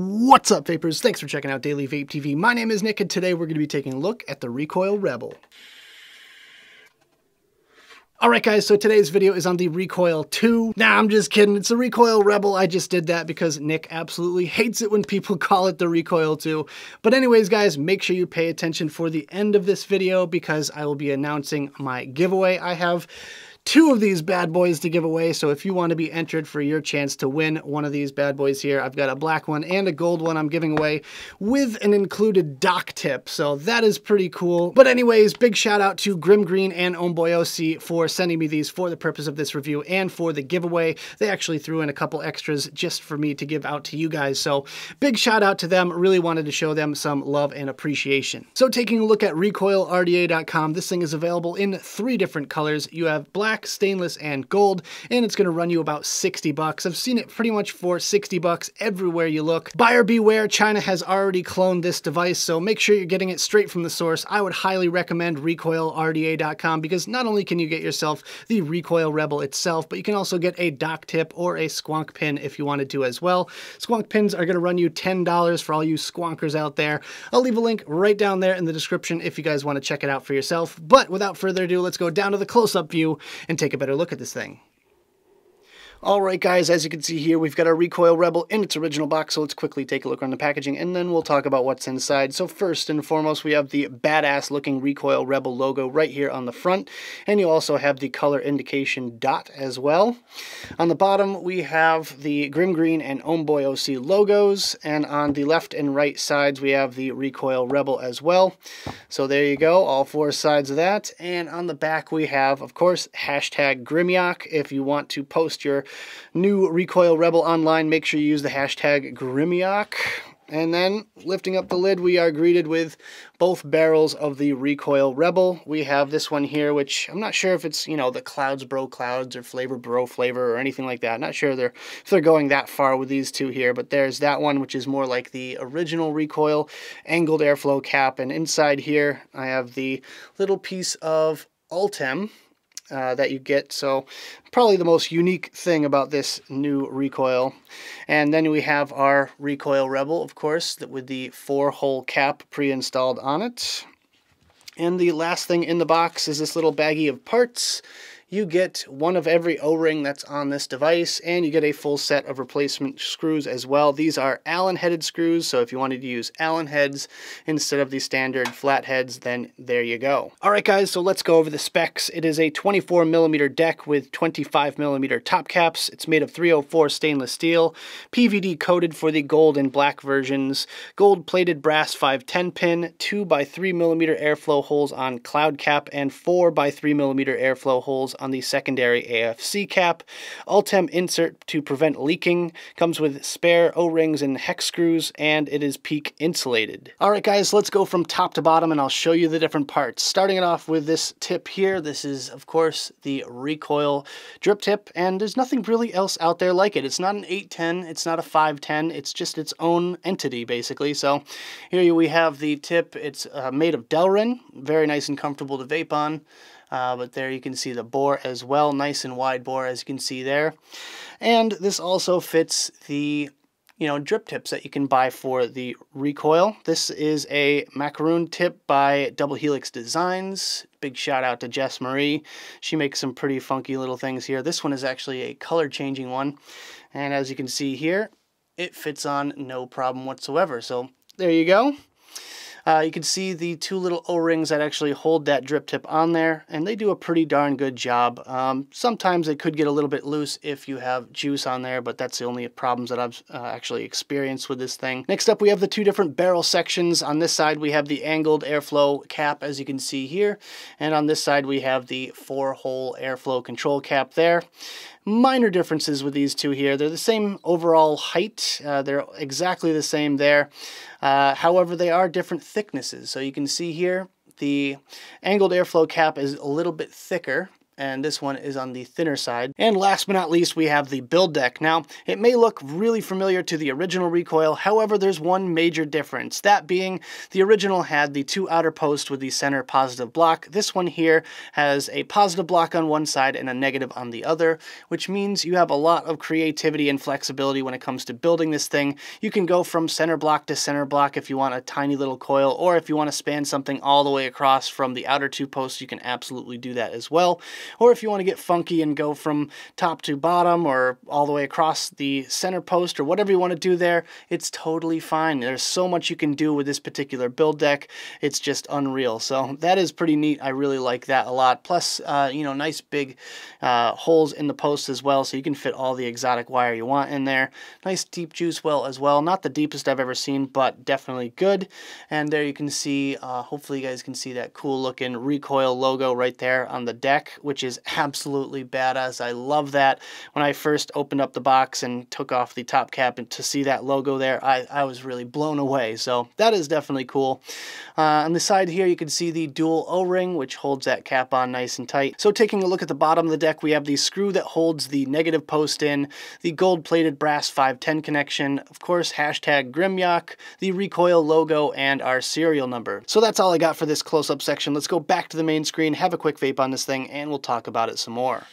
What's up, vapors? Thanks for checking out Daily Vape TV. My name is Nick, and today we're going to be taking a look at the Recoil Rebel. Alright guys, so today's video is on the Recoil 2. Nah, I'm just kidding. It's the Recoil Rebel. I just did that because Nick absolutely hates it when people call it the Recoil 2. But anyways, guys, make sure you pay attention for the end of this video because I will be announcing my giveaway. I have two of these bad boys to give away, so if you want to be entered for your chance to win one of these bad boys here, I've got a black one and a gold one I'm giving away with an included dock tip, so that is pretty cool. But anyways, big shout out to Grim Green and Omboyosi for sending me these for the purpose of this review and for the giveaway. They actually threw in a couple extras just for me to give out to you guys, so big shout out to them. Really wanted to show them some love and appreciation. So taking a look at recoilrda.com, this thing is available in 3 different colors. You have black, stainless, and gold, and it's going to run you about 60 bucks. I've seen it pretty much for 60 bucks everywhere you look. Buyer beware, China has already cloned this device, so make sure you're getting it straight from the source. I would highly recommend recoilrda.com because not only can you get yourself the Recoil Rebel itself, but you can also get a dock tip or a squonk pin if you wanted to as well. Squonk pins are going to run you $10 for all you squonkers out there. I'll leave a link right down there in the description if you guys want to check it out for yourself. But without further ado, let's go down to the close-up view and take a better look at this thing. Alright guys, as you can see here, we've got our Recoil Rebel in its original box, so let's quickly take a look around the packaging, and then we'll talk about what's inside. So first and foremost, we have the badass looking Recoil Rebel logo right here on the front, and you also have the color indication dot as well. On the bottom, we have the Grim Green and Omboyosi logos, and on the left and right sides, we have the Recoil Rebel as well. So there you go, all 4 sides of that, and on the back we have, of course, hashtag Grimyock. If you want to post your new Recoil Rebel online, make sure you use the hashtag Grimyock. And then, lifting up the lid, we are greeted with both barrels of the Recoil Rebel. We have this one here, which I'm not sure if it's, you know, the Clouds Bro Clouds or Flavor Bro Flavor or anything like that. Not sure if they're going that far with these two here, but there's that one, which is more like the original Recoil angled airflow cap. And inside here, I have the little piece of Ultem that you get, so probably the most unique thing about this new Recoil. And then we have our Recoil Rebel, of course, with the 4-hole cap pre-installed on it. And the last thing in the box is this little baggie of parts. You get one of every O-ring that's on this device, and you get a full set of replacement screws as well. These are Allen-headed screws, so if you wanted to use Allen heads instead of the standard flat heads, then there you go. Alright guys, so let's go over the specs. It is a 24mm deck with 25mm top caps. It's made of 304 stainless steel, PVD coated for the gold and black versions, gold-plated brass 510 pin, 2x3mm airflow holes on cloud cap, and 4x3mm airflow holes on the secondary AFC cap. Ultem insert to prevent leaking. Comes with spare O-rings and hex screws, and it is peak insulated. Alright guys, let's go from top to bottom and I'll show you the different parts. Starting it off with this tip here. This is, of course, the Recoil drip tip, and there's nothing really else out there like it. It's not an 810, it's not a 510, it's just its own entity, basically. So here we have the tip. It's made of Delrin, very nice and comfortable to vape on. But there you can see the bore as well, nice and wide bore as you can see there. And this also fits the, drip tips that you can buy for the Recoil. This is a macaroon tip by Double Helix Designs. Big shout out to Jess Marie. She makes some pretty funky little things here. This one is actually a color changing one. And as you can see here, it fits on no problem whatsoever. So there you go. You can see the 2 little O-rings that actually hold that drip tip on there, and they do a pretty darn good job. Sometimes they could get a little bit loose if you have juice on there, but that's the only problems that I've actually experienced with this thing. Next up, we have the 2 different barrel sections. On this side, we have the angled airflow cap, as you can see here, and on this side, we have the 4-hole airflow control cap there. Minor differences with these two here. They're the same overall height. They're exactly the same there. However, they are different thicknesses. So you can see here, the angled airflow cap is a little bit thicker, and this one is on the thinner side. And last but not least, we have the build deck. Now, it may look really familiar to the original Recoil, however, there's one major difference. That being, the original had the 2 outer posts with the center positive block. This one here has a positive block on one side and a negative on the other, which means you have a lot of creativity and flexibility when it comes to building this thing. You can go from center block to center block if you want a tiny little coil, or if you want to span something all the way across from the outer 2 posts, you can absolutely do that as well. Or if you want to get funky and go from top to bottom or all the way across the center post or whatever you want to do there, it's totally fine. There's so much you can do with this particular build deck. It's just unreal. So that is pretty neat. I really like that a lot. Plus, you know, nice big holes in the posts as well, so you can fit all the exotic wire you want in there. Nice deep juice well as well. Not the deepest I've ever seen, but definitely good. And there you can see, hopefully you guys can see that cool looking Recoil logo right there on the deck, which is absolutely badass. I love that. When I first opened up the box and took off the top cap and to see that logo there, I was really blown away. So that is definitely cool. On the side here, you can see the dual O-ring, which holds that cap on nice and tight. So taking a look at the bottom of the deck, we have the screw that holds the negative post in, the gold-plated brass 510 connection, of course, hashtag Grimyock, the Recoil logo, and our serial number. So that's all I got for this close-up section. Let's go back to the main screen, have a quick vape on this thing, and we'll talk about it some more.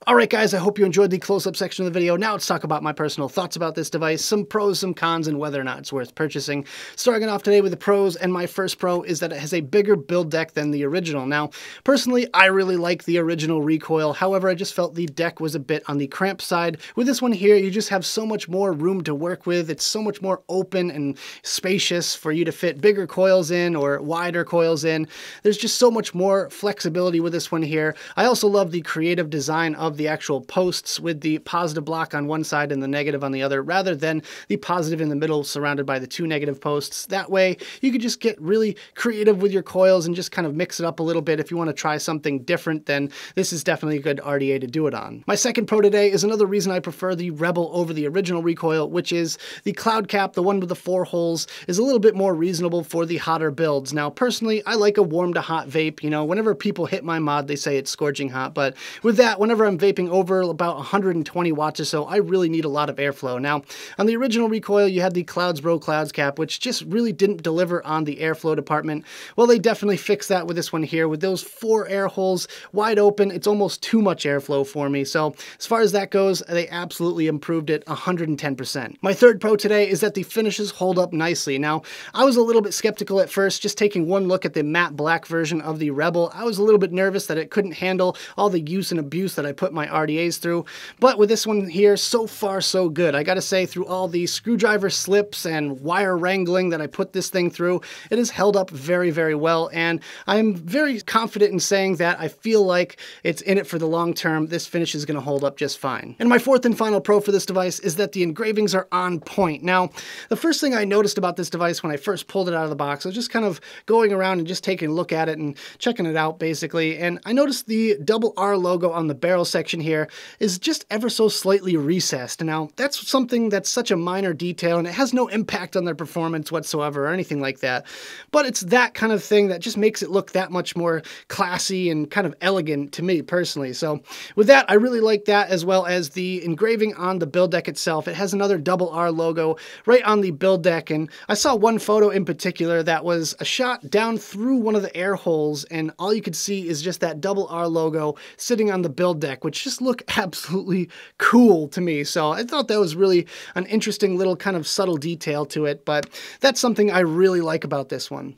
Alright guys, I hope you enjoyed the close-up section of the video. Now let's talk about my personal thoughts about this device, some pros, some cons, and whether or not it's worth purchasing. Starting off today with the pros, and my first pro is that it has a bigger build deck than the original. Now, personally, I really like the original Recoil, however, I just felt the deck was a bit on the cramped side. With this one here, you just have so much more room to work with. It's so much more open and spacious for you to fit bigger coils in or wider coils in. There's just so much more flexibility with this one here. I also love the creative design of the actual posts with the positive block on one side and the negative on the other, rather than the positive in the middle surrounded by the 2 negative posts. That way you could just get really creative with your coils and just kind of mix it up a little bit. If you want to try something different, then this is definitely a good RDA to do it on. My second pro today is another reason I prefer the Rebel over the original Recoil, which is the cloud cap, the one with the 4 holes, is a little bit more reasonable for the hotter builds. Now personally, I like a warm to hot vape. You know, whenever people hit my mod, they say it's scorching hot, but with that, whenever I'm vaping over about 120 watts or so, I really need a lot of airflow. Now, on the original Recoil, you had the Clouds Bro Clouds cap, which just really didn't deliver on the airflow department. Well, they definitely fixed that with this one here. With those 4 air holes wide open, it's almost too much airflow for me. So as far as that goes, they absolutely improved it 110%. My third pro today is that the finishes hold up nicely. Now, I was a little bit skeptical at first, just taking one look at the matte black version of the Rebel. I was a little bit nervous that it couldn't handle all the use and abuse that I put my RDAs through, but with this one here, so far so good. I gotta say, through all the screwdriver slips and wire wrangling that I put this thing through, it has held up very, very well, and I'm very confident in saying that I feel like it's in it for the long term. This finish is gonna hold up just fine. And my fourth and final pro for this device is that the engravings are on point. Now, the first thing I noticed about this device when I first pulled it out of the box, I was just kind of going around and just taking a look at it and checking it out basically, and I noticed the double R logo on the barrel section here is just ever so slightly recessed. Now, that's something that's such a minor detail, and it has no impact on their performance whatsoever or anything like that, but it's that kind of thing that just makes it look that much more classy and kind of elegant to me personally. So with that, I really like that, as well as the engraving on the build deck itself. It has another double R logo right on the build deck, and I saw one photo in particular that was a shot down through one of the air holes, and all you could see is just that double R logo sitting on the build deck, which just looked absolutely cool to me. So I thought that was really an interesting little kind of subtle detail to it, but that's something I really like about this one.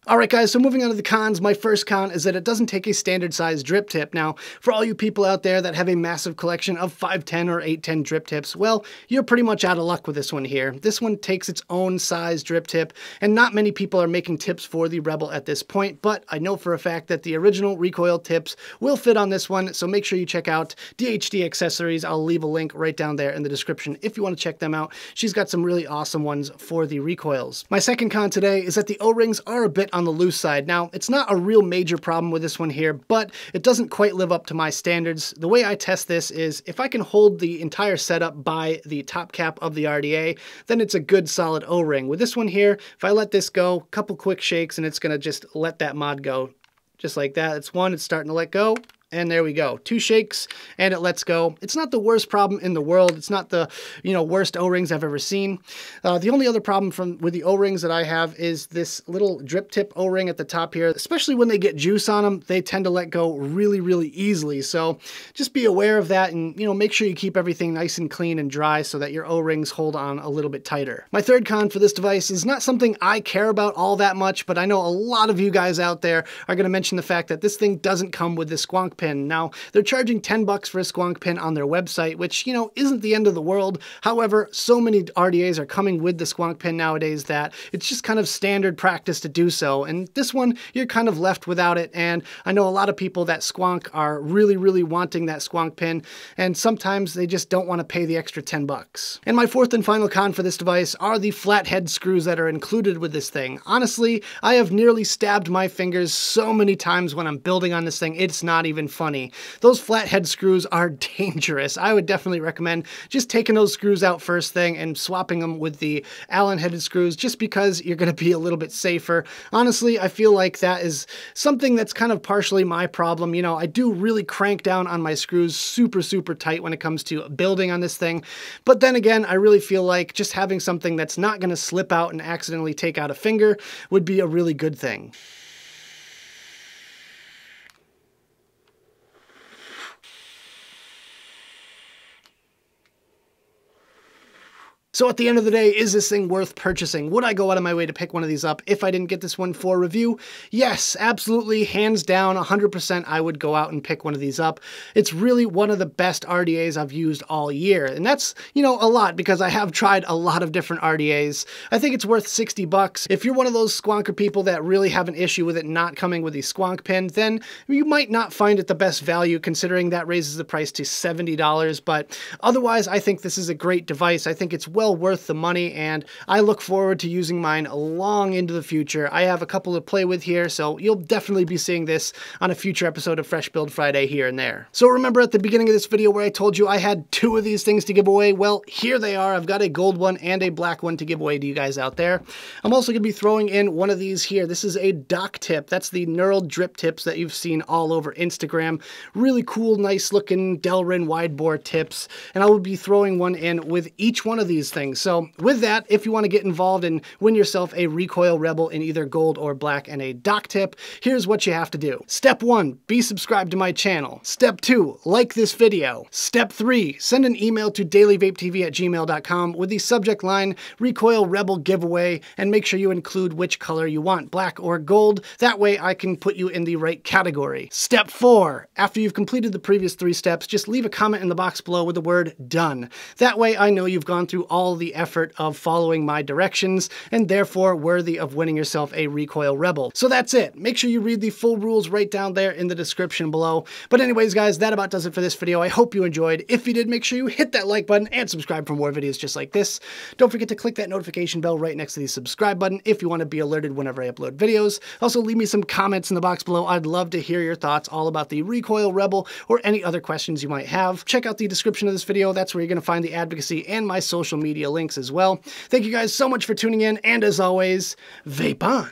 Alright guys, so moving on to the cons, my first con is that it doesn't take a standard size drip tip. Now, for all you people out there that have a massive collection of 510 or 810 drip tips, well, you're pretty much out of luck with this one here. This one takes its own size drip tip, and not many people are making tips for the Rebel at this point, but I know for a fact that the original Recoil tips will fit on this one, so make sure you check out DHD Accessories. I'll leave a link right down there in the description if you want to check them out. She's got some really awesome ones for the Recoils. My second con today is that the O-rings are a bit on the loose side. Now, it's not a real major problem with this one here, but it doesn't quite live up to my standards. The way I test this is if I can hold the entire setup by the top cap of the RDA, then it's a good solid O-ring. With this one here, if I let this go, a couple quick shakes, and it's gonna just let that mod go. Just like that. It's one, it's starting to let go. And there we go. 2 shakes and it lets go. It's not the worst problem in the world. It's not the, worst O-rings I've ever seen. The only other problem with the O-rings that I have is this little drip tip O-ring at the top here. Especially when they get juice on them, they tend to let go really, really easily. So just be aware of that and, make sure you keep everything nice and clean and dry so that your O-rings hold on a little bit tighter. My third con for this device is not something I care about all that much, but I know a lot of you guys out there are going to mention the fact that this thing doesn't come with this squonk pin. Now, they're charging $10 for a squonk pin on their website, which, isn't the end of the world. However, so many RDAs are coming with the squonk pin nowadays that it's just kind of standard practice to do so. And this one, you're kind of left without it. And I know a lot of people that squonk are really, really wanting that squonk pin, and sometimes they just don't want to pay the extra $10. And my fourth and final con for this device are the flathead screws that are included with this thing. Honestly, I have nearly stabbed my fingers so many times when I'm building on this thing, it's not even funny. Those flathead screws are dangerous. I would definitely recommend just taking those screws out first thing and swapping them with the Allen-headed screws just because you're going to be a little bit safer. Honestly, I feel like that is something that's kind of partially my problem. I do really crank down on my screws super, super tight when it comes to building on this thing. But then again, I really feel like just having something that's not going to slip out and accidentally take out a finger would be a really good thing. So at the end of the day, is this thing worth purchasing? Would I go out of my way to pick one of these up if I didn't get this one for review? Yes, absolutely, hands down, 100% I would go out and pick one of these up. It's really one of the best RDAs I've used all year. And that's, a lot because I have tried a lot of different RDAs. I think it's worth $60. If you're one of those squonker people that really have an issue with it not coming with the squonk pin, then you might not find it the best value considering that raises the price to $70. But otherwise, I think this is a great device. I think it's well worth the money, and I look forward to using mine long into the future. I have a couple to play with here, so you'll definitely be seeing this on a future episode of Fresh Build Friday here and there. So remember at the beginning of this video where I told you I had 2 of these things to give away? Well, here they are. I've got a gold one and a black one to give away to you guys out there. I'm also going to be throwing in one of these here. This is a dock tip. That's the knurled drip tips that you've seen all over Instagram. Really cool, nice looking Delrin wide bore tips, and I will be throwing one in with each one of these things. So with that, if you want to get involved and win yourself a Recoil Rebel in either gold or black and a dock tip, here's what you have to do. Step 1, be subscribed to my channel. Step 2, like this video. Step 3, send an email to dailyvapetv@gmail.com with the subject line Recoil Rebel giveaway, and make sure you include which color you want, black or gold. That way I can put you in the right category. Step 4, after you've completed the previous 3 steps, just leave a comment in the box below with the word done. That way I know you've gone through all the effort of following my directions and therefore worthy of winning yourself a Recoil Rebel. So that's it. Make sure you read the full rules right down there in the description below. But anyways, guys, that about does it for this video. I hope you enjoyed. If you did, make sure you hit that like button and subscribe for more videos just like this. Don't forget to click that notification bell right next to the subscribe button if you want to be alerted whenever I upload videos. Also, leave me some comments in the box below. I'd love to hear your thoughts all about the Recoil Rebel or any other questions you might have. Check out the description of this video. That's where you're going to find the advocacy and my social media links as well. Thank you guys so much for tuning in, and as always, vape on.